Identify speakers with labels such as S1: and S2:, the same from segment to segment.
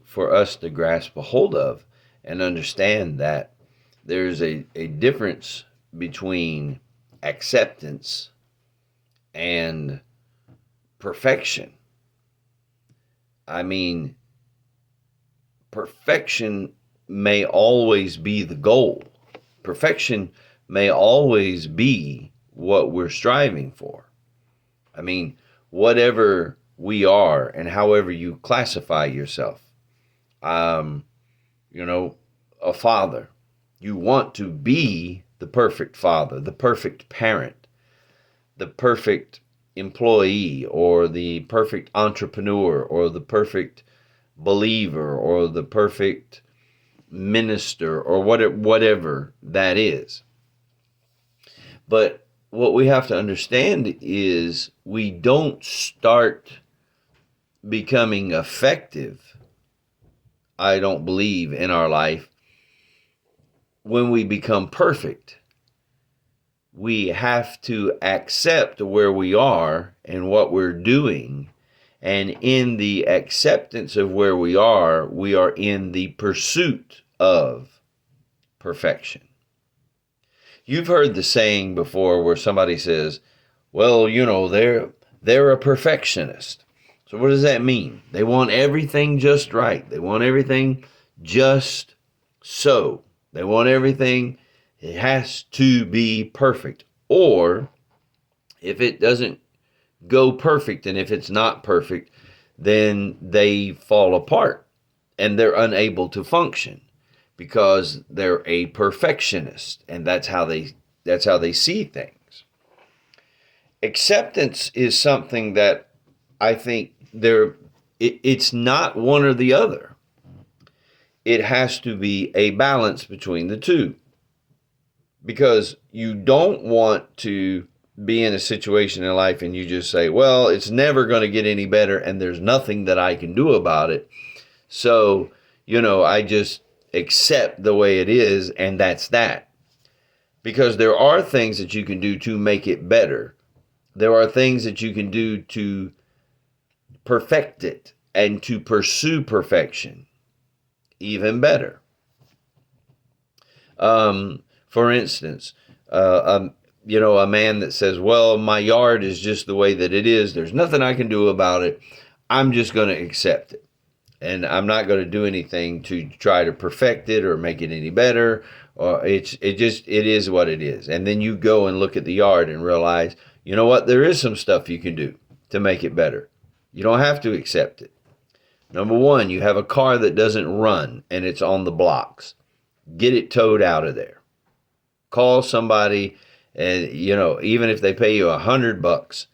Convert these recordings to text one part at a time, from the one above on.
S1: for us to grasp a hold of and understand that there's a difference between acceptance and perfection. I mean, perfection may always be the goal. Perfection may always be what we're striving for. I mean, whatever we are and however you classify yourself, um, you know, a father, you want to be the perfect father, the perfect parent, the perfect employee, or the perfect entrepreneur, or the perfect believer, or the perfect minister, or whatever that is. But what we have to understand is we don't start becoming effective, I don't believe, in our life when we become perfect. We have to accept where we are and what we're doing. And in the acceptance of where we are in the pursuit of perfection. You've heard the saying before where somebody says, well, they're a perfectionist. So what does that mean? They want everything just right. They want everything just so. They want everything, it has to be perfect. Or if it doesn't go perfect, and if it's not perfect, then they fall apart and they're unable to function because they're a perfectionist, and that's how they see things. Acceptance is something that I think it's not one or the other. It has to be a balance between the two, because you don't want to be in a situation in life and you just say, well, it's never going to get any better and there's nothing that I can do about it. So, I just accept the way it is, and that's that. Because there are things that you can do to make it better. There are things that you can do to perfect it and to pursue perfection even better. For instance, a man that says, well, my yard is just the way that it is. There's nothing I can do about it. I'm just going to accept it. And I'm not going to do anything to try to perfect it or make it any better. Or it is what it is. And then you go and look at the yard and realize, you know what? There is some stuff you can do to make it better. You don't have to accept it. Number one, you have a car that doesn't run and it's on the blocks. Get it towed out of there. Call somebody, and even if they pay you $100,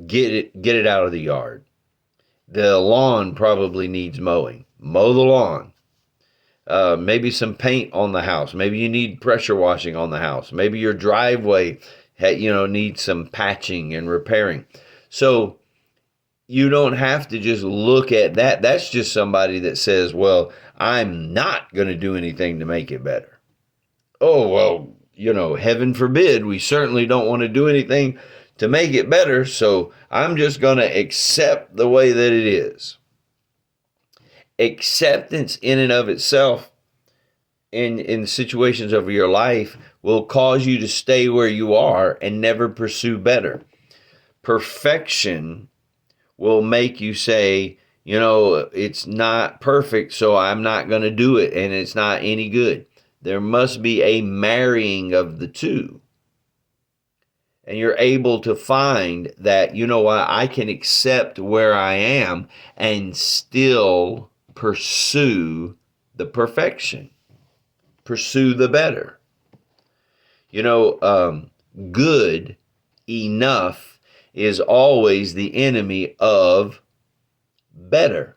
S1: get it out of the yard. The lawn probably needs mowing. Mow the lawn. Maybe some paint on the house. Maybe you need pressure washing on the house. Maybe your driveway, needs some patching and repairing. So you don't have to just look at that. That's just somebody that says, well, I'm not going to do anything to make it better. Oh, well, heaven forbid, we certainly don't want to do anything to make it better, so I'm just going to accept the way that it is. Acceptance in and of itself in situations of your life will cause you to stay where you are and never pursue better. Perfection will make you say, it's not perfect, so I'm not going to do it, and it's not any good. There must be a marrying of the two. And you're able to find that, I can accept where I am and still pursue the perfection, pursue the better. Good enough is always the enemy of better.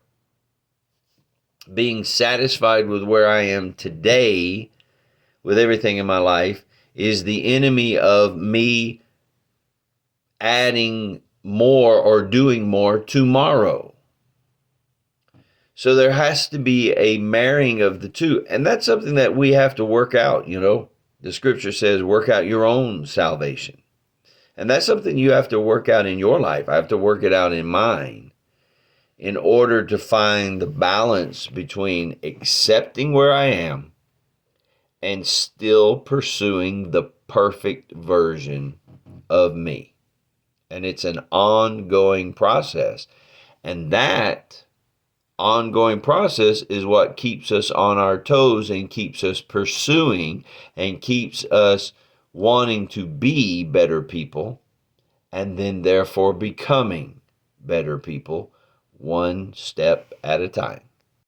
S1: Being satisfied with where I am today, with everything in my life, is the enemy of me adding more or doing more tomorrow. So there has to be a marrying of the two. And that's something that we have to work out, The scripture says, work out your own salvation. And that's something you have to work out in your life. I have to work it out in mine. in order to find the balance between accepting where I am and still pursuing the perfect version of me. And it's an ongoing process. And that ongoing process is what keeps us on our toes and keeps us pursuing and keeps us wanting to be better people and then therefore becoming better people one step at a time.